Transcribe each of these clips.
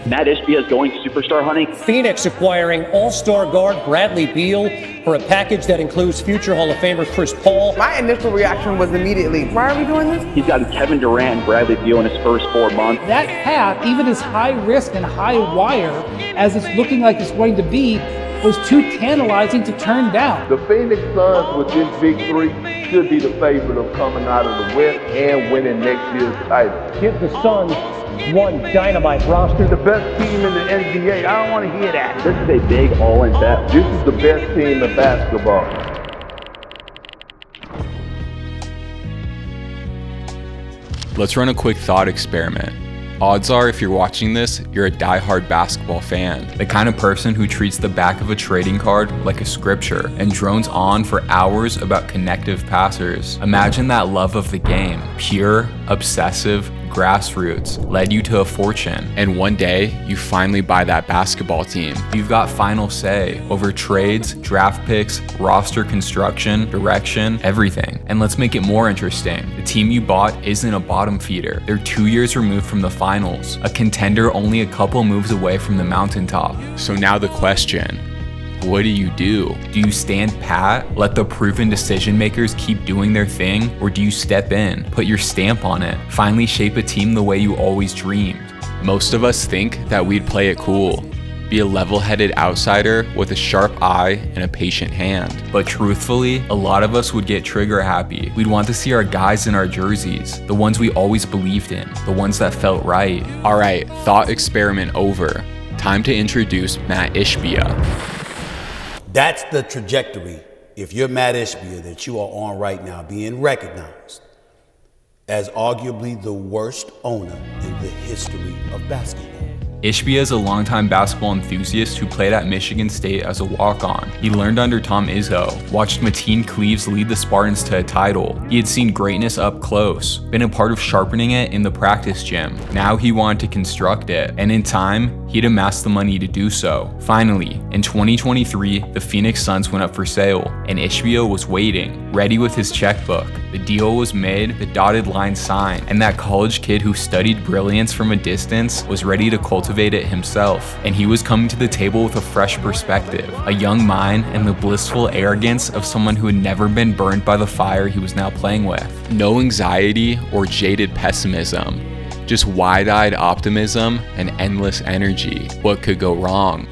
Matt Ishbia is going superstar hunting. Phoenix acquiring all-star guard Bradley Beal for a package that includes future Hall of Famer Chris Paul. My initial reaction was immediately, why are we doing this? He's gotten Kevin Durant and Bradley Beal in his first 4 months. That path, even as high risk and high wire as it's looking like it's going to be, was too tantalizing to turn down. The Phoenix Suns with this big three should be the favorite of coming out of the West and winning next year's title. Give the Suns one dynamite roster. The best team in the NBA. I don't want to hear that. This is a big all-in bet. This is the best team in basketball. Let's run a quick thought experiment. Odds are, if you're watching this, you're a die-hard basketball fan, the kind of person who treats the back of a trading card like a scripture and drones on for hours about connective passers. Imagine that love of the game, pure, obsessive, grassroots, led you to a fortune, and one day you finally buy that basketball team. You've got final say over trades, draft picks, roster construction, direction, everything. And let's make it more interesting. The team you bought isn't a bottom feeder. They're 2 years removed from the finals, a contender only a couple moves away from the mountaintop. So now the question, what do? Do you stand pat, let the proven decision makers keep doing their thing, or do you step in, put your stamp on it, finally shape a team the way you always dreamed? Most of us think that we'd play it cool, be a level-headed outsider with a sharp eye and a patient hand. But truthfully, a lot of us would get trigger happy. We'd want to see our guys in our jerseys, the ones we always believed in, the ones that felt right. All right, thought experiment over. Time to introduce Matt Ishbia. That's the trajectory, if you're Matt Ishbia, that you are on right now, being recognized as arguably the worst owner in the history of basketball. Ishbia is a longtime basketball enthusiast who played at Michigan State as a walk-on. He learned under Tom Izzo, watched Mateen Cleaves lead the Spartans to a title. He had seen greatness up close, been a part of sharpening it in the practice gym. Now he wanted to construct it, and in time, he'd amassed the money to do so. Finally, in 2023, the Phoenix Suns went up for sale, and Ishbia was waiting, ready with his checkbook. The deal was made, the dotted line signed, and that college kid who studied brilliance from a distance was ready to cultivate it himself. And he was coming to the table with a fresh perspective, a young mind, and the blissful arrogance of someone who had never been burned by the fire he was now playing with. No anxiety or jaded pessimism, just wide-eyed optimism and endless energy. What could go wrong?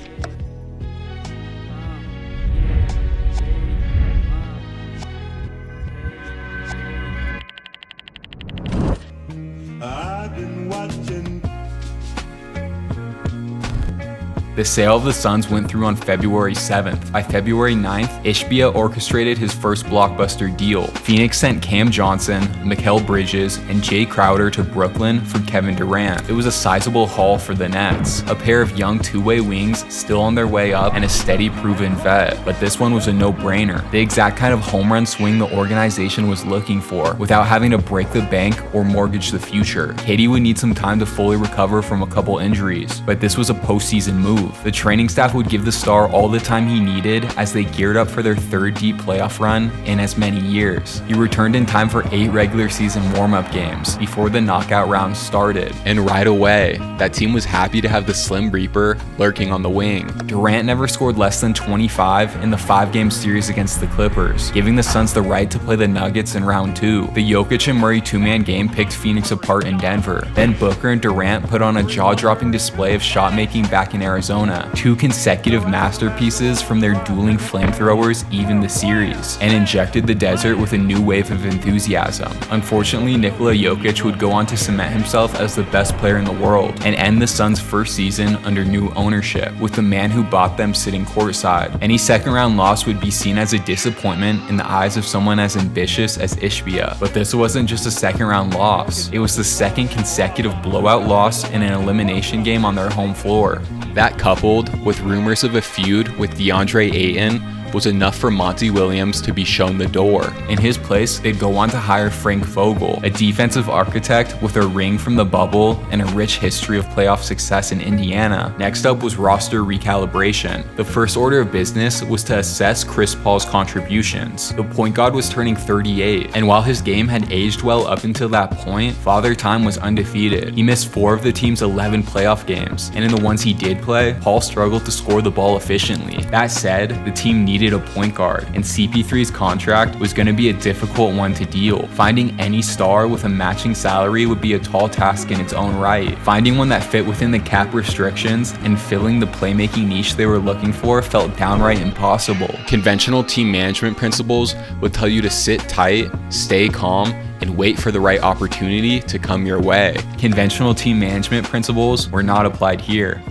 The sale of the Suns went through on February 7th. By February 9th, Ishbia orchestrated his first blockbuster deal. Phoenix sent Cam Johnson, Mikal Bridges, and Jay Crowder to Brooklyn for Kevin Durant. It was a sizable haul for the Nets, a pair of young two-way wings still on their way up and a steady proven vet. But this one was a no-brainer, the exact kind of home run swing the organization was looking for without having to break the bank or mortgage the future. KD would need some time to fully recover from a couple injuries, but this was a postseason move. The training staff would give the star all the time he needed as they geared up for their third deep playoff run in as many years. He returned in time for 8 regular season warm-up games before the knockout round started. And right away, that team was happy to have the Slim Reaper lurking on the wing. Durant never scored less than 25 in the 5-game series against the Clippers, giving the Suns the right to play the Nuggets in round 2. The Jokic and Murray 2-man game picked Phoenix apart in Denver. Then Booker and Durant put on a jaw-dropping display of shot-making back in Arizona. 2 consecutive masterpieces from their dueling flamethrowers evened the series and injected the desert with a new wave of enthusiasm. Unfortunately, Nikola Jokic would go on to cement himself as the best player in the world and end the Suns' first season under new ownership, with the man who bought them sitting courtside. Any second-round loss would be seen as a disappointment in the eyes of someone as ambitious as Ishbia. But this wasn't just a second-round loss. It was the second consecutive blowout loss in an elimination game on their home floor. That coupled with rumors of a feud with DeAndre Ayton was enough for Monty Williams to be shown the door. In his place, they'd go on to hire Frank Vogel, a defensive architect with a ring from the bubble and a rich history of playoff success in Indiana. Next up was roster recalibration. The first order of business was to assess Chris Paul's contributions. The point guard was turning 38, and while his game had aged well up until that point, Father Time was undefeated. He missed 4 of the team's 11 playoff games, and in the ones he did play, Paul struggled to score the ball efficiently. That said, the team needed a point guard, and CP3's contract was going to be a difficult one to deal. Finding any star with a matching salary would be a tall task in its own right. Finding one that fit within the cap restrictions and filling the playmaking niche they were looking for felt downright impossible. Conventional team management principles would tell you to sit tight, stay calm, and wait for the right opportunity to come your way. Conventional team management principles were not applied here.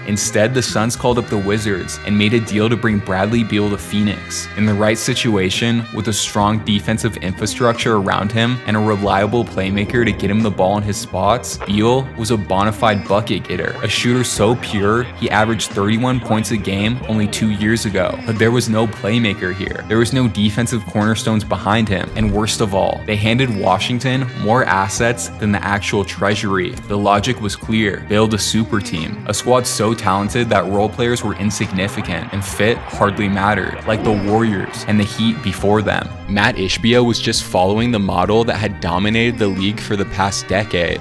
Instead, the Suns called up the Wizards and made a deal to bring Bradley Beal to Phoenix. In the right situation, with a strong defensive infrastructure around him and a reliable playmaker to get him the ball in his spots, Beal was a bona fide bucket getter, a shooter so pure he averaged 31 points a game only 2 years ago. But there was no playmaker here. There was no defensive cornerstones behind him, and worst of all, they handed Washington more assets than the actual treasury. The logic was clear: build a super team, a squad so talented that role players were insignificant and fit hardly mattered, like the Warriors and the Heat before them. Matt Ishbia was just following the model that had dominated the league for the past decade.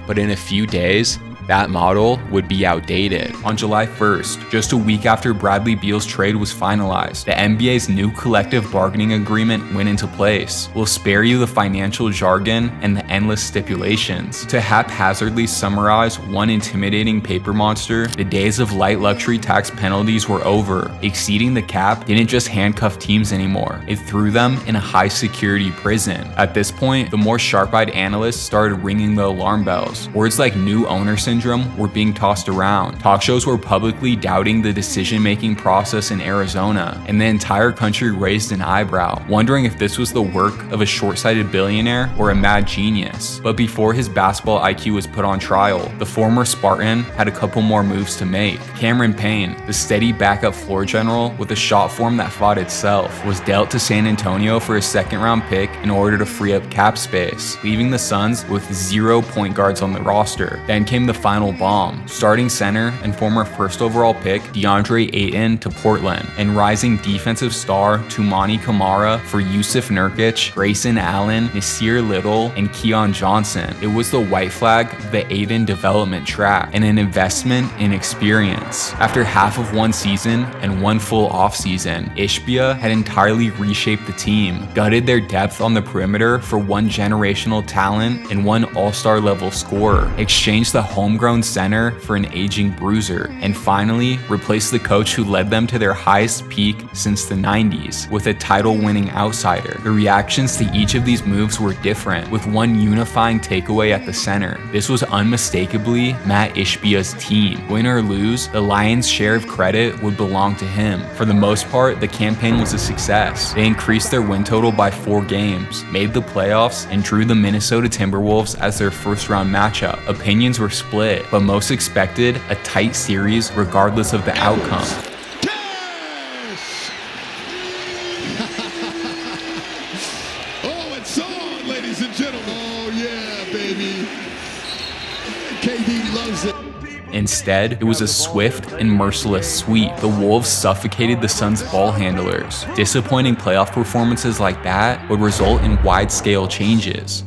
But in a few days, that model would be outdated. On July 1st, just a week after Bradley Beal's trade was finalized, the NBA's new collective bargaining agreement went into place. We'll spare you the financial jargon and the endless stipulations. To haphazardly summarize one intimidating paper monster, the days of light luxury tax penalties were over. Exceeding the cap didn't just handcuff teams anymore, it threw them in a high security prison. At this point, the more sharp-eyed analysts started ringing the alarm bells. Words like new owner syndrome were being tossed around. Talk shows were publicly doubting the decision-making process in Arizona, and the entire country raised an eyebrow, wondering if this was the work of a short-sighted billionaire or a mad genius. But before his basketball IQ was put on trial, the former Spartan had a couple more moves to make. Cameron Payne, the steady backup floor general with a shot form that fought itself, was dealt to San Antonio for a second-round pick in order to free up cap space, leaving the Suns with 0 point guards on the roster. Then came the final bomb: starting center and former first overall pick DeAndre Ayton to Portland, and rising defensive star Toumani Camara for Yusuf Nurkic, Grayson Allen, Nasir Little, and Keon Johnson. It was the white flag of the Ayton development track and an investment in experience. After half of one season and one full offseason, Ishbia had entirely reshaped the team, gutted their depth on the perimeter for one generational talent and one all-star level scorer, exchanged the homegrown center for an aging bruiser, and finally replaced the coach who led them to their highest peak since the 90s with a title-winning outsider. The reactions to each of these moves were different, with one unifying takeaway at the center: this was unmistakably Matt Ishbia's team. Win or lose, the Lions' share of credit would belong to him. For the most part, the campaign was a success. They increased their win total by 4 games, made the playoffs, and drew the Minnesota Timberwolves as their first-round matchup. Opinions were split, but most expected a tight series regardless of the outcome. Oh, it's on, ladies and gentlemen. Oh, yeah, baby. KD loves it. Instead, it was a swift and merciless sweep. The Wolves suffocated the Suns' ball handlers. Disappointing playoff performances like that would result in wide-scale changes.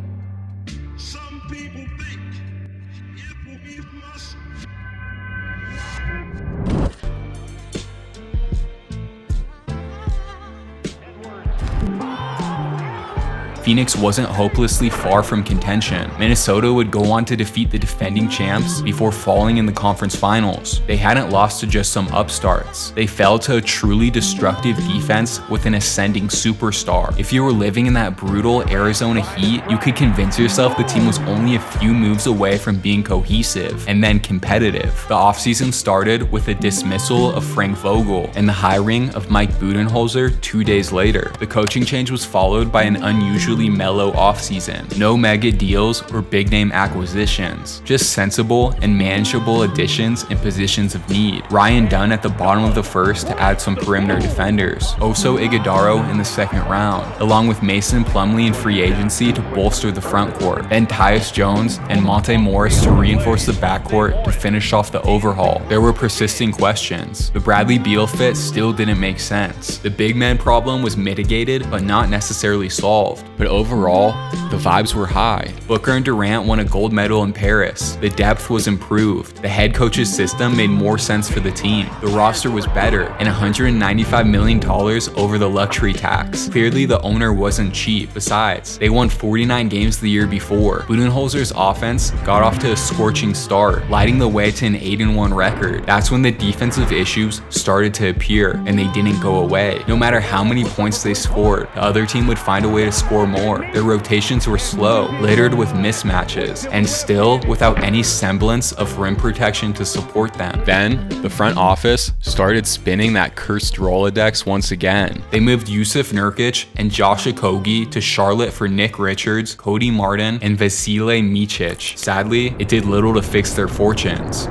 Phoenix wasn't hopelessly far from contention. Minnesota would go on to defeat the defending champs before falling in the conference finals. They hadn't lost to just some upstarts. They fell to a truly destructive defense with an ascending superstar. If you were living in that brutal Arizona heat, you could convince yourself the team was only a few moves away from being cohesive and then competitive. The offseason started with a dismissal of Frank Vogel and the hiring of Mike Budenholzer 2 days later. The coaching change was followed by an unusually mellow offseason. No mega deals or big name acquisitions, just sensible and manageable additions in positions of need. Ryan Dunn at the bottom of the first to add some perimeter defenders. Oso Ighodaro in the second round, along with Mason Plumlee in free agency to bolster the front court. Then Tyus Jones and Monte Morris to reinforce the backcourt to finish off the overhaul. There were persisting questions. The Bradley Beal fit still didn't make sense. The big man problem was mitigated but not necessarily solved. But overall, the vibes were high. Booker and Durant won a gold medal in Paris. The depth was improved. The head coach's system made more sense for the team. The roster was better, and $195 million over the luxury tax. Clearly, the owner wasn't cheap. Besides, they won 49 games the year before. Budenholzer's offense got off to a scorching start, lighting the way to an 8-1 record. That's when the defensive issues started to appear, and they didn't go away. No matter how many points they scored, the other team would find a way to score more. Their rotations were slow, littered with mismatches, and still without any semblance of rim protection to support them. Then, the front office started spinning that cursed Rolodex once again. They moved Jusuf Nurkic and Josh Okogie to Charlotte for Nick Richards, Cody Martin, and Vasile Micic. Sadly, it did little to fix their fortunes.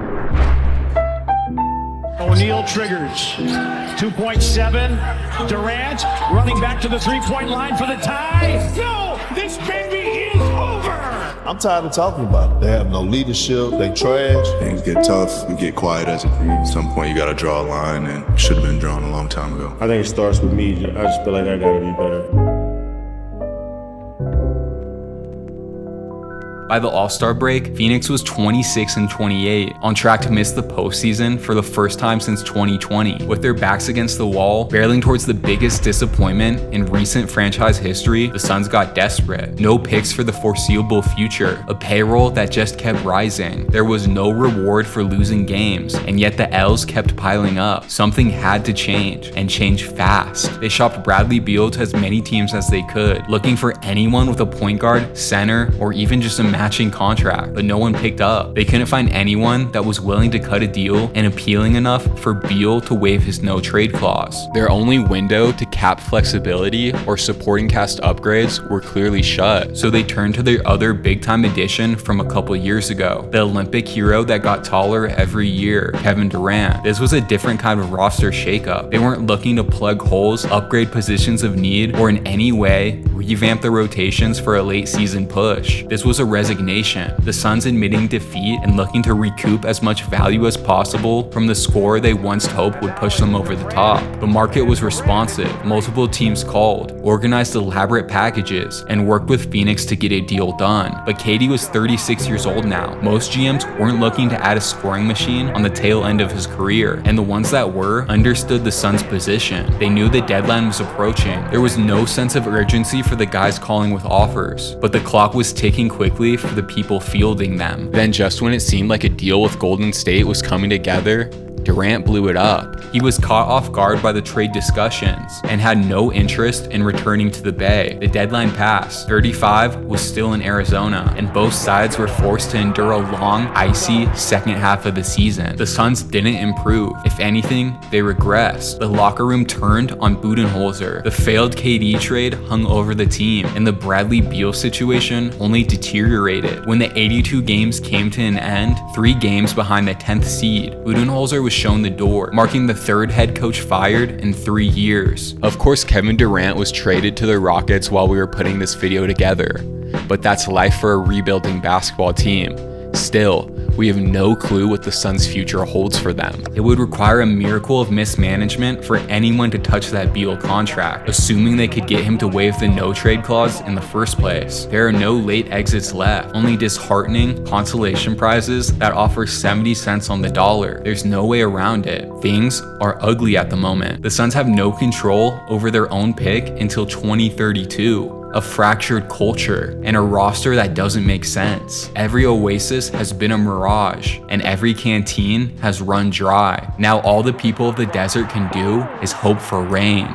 O'Neal triggers. 2.7. Durant running back to the three-point line for the tie. No! This baby is over! I'm tired of talking about it. They have no leadership. They trash. Things get tough. We get quiet as a team. At some point, you got to draw a line, and should have been drawn a long time ago. I think it starts with me. I just feel like I got to be better. By the All-Star break, Phoenix was 26-28, on track to miss the postseason for the first time since 2020. With their backs against the wall, barreling towards the biggest disappointment in recent franchise history, the Suns got desperate. No picks for the foreseeable future, a payroll that just kept rising. There was no reward for losing games, and yet the L's kept piling up. Something had to change, and change fast. They shopped Bradley Beal to as many teams as they could, looking for anyone with a point guard, center, or even just a matching contract, but no one picked up. They couldn't find anyone that was willing to cut a deal and appealing enough for Beal to waive his no-trade clause. Their only window to cap flexibility or supporting cast upgrades were clearly shut, so they turned to their other big-time addition from a couple years ago, the Olympic hero that got taller every year, Kevin Durant. This was a different kind of roster shakeup. They weren't looking to plug holes, upgrade positions of need, or in any way revamp the rotations for a late-season push. This was a resignation, the Suns admitting defeat and looking to recoup as much value as possible from the score they once hoped would push them over the top. The market was responsive. Multiple teams called, organized elaborate packages, and worked with Phoenix to get a deal done. But KD was 36 years old now. Most GMs weren't looking to add a scoring machine on the tail end of his career, and the ones that were understood the Suns' position. They knew the deadline was approaching. There was no sense of urgency for the guys calling with offers, but the clock was ticking quickly for the people fielding them. Then just when it seemed like a deal with Golden State was coming together, Durant blew it up. He was caught off guard by the trade discussions and had no interest in returning to the Bay. The deadline passed. 35 was still in Arizona, and both sides were forced to endure a long, icy second half of the season. The Suns didn't improve. If anything, they regressed. The locker room turned on Budenholzer. The failed KD trade hung over the team, and the Bradley Beal situation only deteriorated. When the 82 games came to an end, 3 games behind the 10th seed, Budenholzer was shown the door, marking the third head coach fired in 3 years. Of course, Kevin Durant was traded to the Rockets while we were putting this video together, but that's life for a rebuilding basketball team. Still, we have no clue what the Suns' future holds for them. It would require a miracle of mismanagement for anyone to touch that Beal contract, assuming they could get him to waive the no-trade clause in the first place. There are no late exits left, only disheartening consolation prizes that offer 70 cents on the dollar. There's no way around it. Things are ugly at the moment. The Suns have no control over their own pick until 2032. a fractured culture, and a roster that doesn't make sense. Every oasis has been a mirage, and every canteen has run dry. Now all the people of the desert can do is hope for rain.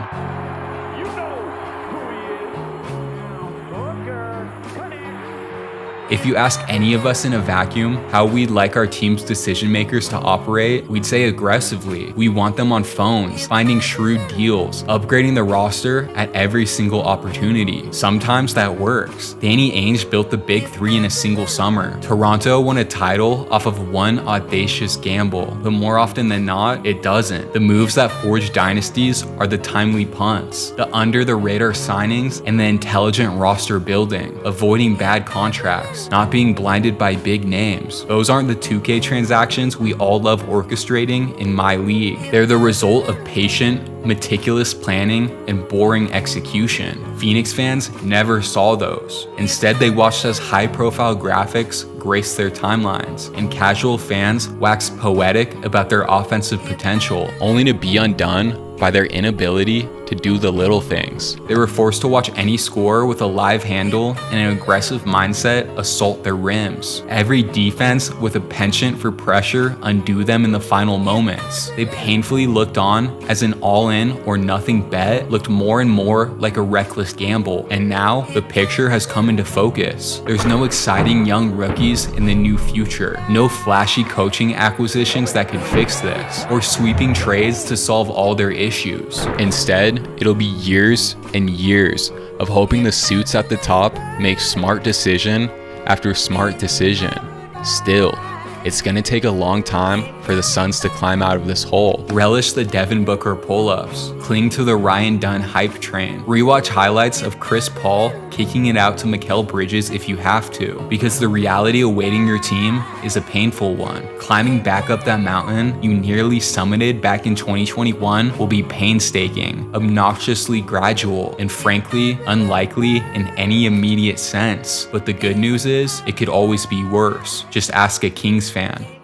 If you ask any of us in a vacuum how we'd like our team's decision makers to operate, we'd say aggressively. We want them on phones, finding shrewd deals, upgrading the roster at every single opportunity. Sometimes that works. Danny Ainge built the big three in a single summer. Toronto won a title off of one audacious gamble, but more often than not, it doesn't. The moves that forge dynasties are the timely punts, the under-the-radar signings, and the intelligent roster building, avoiding bad contracts, not being blinded by big names. Those aren't the 2K transactions we all love orchestrating in my league. They're the result of patient, meticulous planning and boring execution. Phoenix fans never saw those. Instead, they watched as high-profile graphics grace their timelines, and casual fans waxed poetic about their offensive potential, only to be undone by their inability to do the little things. They were forced to watch any scorer with a live handle and an aggressive mindset assault their rims. Every defense with a penchant for pressure undo them in the final moments. They painfully looked on as an all-in or nothing bet looked more and more like a reckless gamble, and now the picture has come into focus. There's no exciting young rookies in the new future, no flashy coaching acquisitions that could fix this, or sweeping trades to solve all their issues. Instead, it'll be years and years of hoping the suits at the top make smart decision after smart decision. Still, it's gonna take a long time for the Suns to climb out of this hole. Relish the Devin Booker pull-ups. Cling to the Ryan Dunn hype train. Rewatch highlights of Chris Paul kicking it out to Mikal Bridges if you have to, because the reality awaiting your team is a painful one. Climbing back up that mountain you nearly summited back in 2021 will be painstaking, obnoxiously gradual, and frankly, unlikely in any immediate sense. But the good news is, it could always be worse. Just ask a Kings fan.